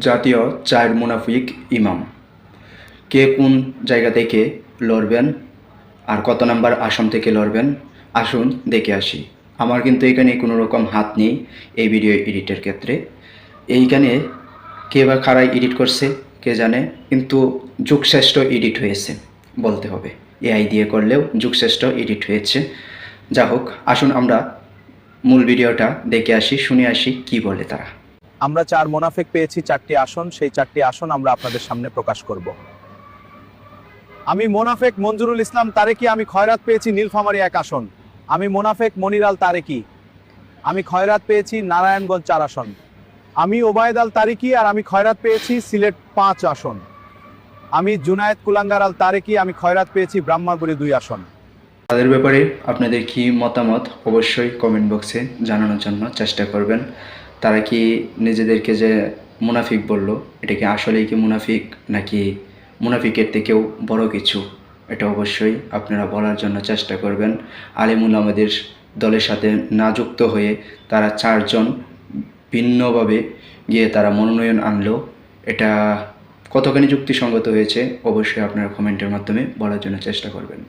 জাতীয় 4 মুনাফিক ইমাম। কে কোন জায়গা থেকে লড়বেন আর কত নাম্বার আসন থেকে লড়বেন আসুন দেখে আসি। আমার কিন্তু এখানে কোনো রকম হাত নেই এই ভিডিও এডিটের ক্ষেত্রে। এইখানে কে বা কারাই এডিট করছে কে জানে, কিন্তু যুগশ্রেষ্ঠ এডিট হয়েছে বলতে হবে। এআই দিয়ে করলেও যুগশ্রেষ্ঠ এডিট হয়েছে। যা হোক, আসুন আমরা মূল ভিডিওটা দেখে আসি, শুনে আসি কি বলে তারা। আমরা 4 মোনাফেক পেয়েছি 4টি আসন, সেই 4টি আসন আমরা আপনাদের সামনে প্রকাশ করব। আমি মোনাফেক মঞ্জুরুল ইসলাম তারেকি, আমি খয়রাত পেয়েছি নীলফামারী 1 আসন। আমি মোনাফেক মনির আল তারেকি, আমি খয়রাত পেয়েছি নারায়ণগঞ্জ 4 আসন। আমি ওবায়দ আল তারেকি আর আমি খয়রাত পেয়েছি সিলেট 5 আসন। আমি জুনায়েদ কুলাঙ্গার আল তারেকি, আমি খয়রাত পেয়েছি ব্রাহ্মণবাড়ী 2 আসন। তাদের ব্যাপারে আপনাদের কি মতামত অবশ্যই কমেন্ট বক্সে জানানোর জন্য চেষ্টা করবেন। তারা কি নিজেদেরকে যে মুনাফিক বলল, এটা কি আসলেই কি মুনাফিক নাকি মুনাফিকের থেকেও বড় কিছু, এটা অবশ্যই আপনারা বলার জন্য চেষ্টা করবেন। আলিম উলামাদের দলের সাথে না যুক্ত হয়ে তারা 4 জন ভিন্নভাবে গিয়ে তারা মনোনয়ন আনলো, এটা কতখানি যুক্তিসঙ্গত হয়েছে অবশ্যই আপনারা কমেন্টের মাধ্যমে বলার জন্য চেষ্টা করবেন।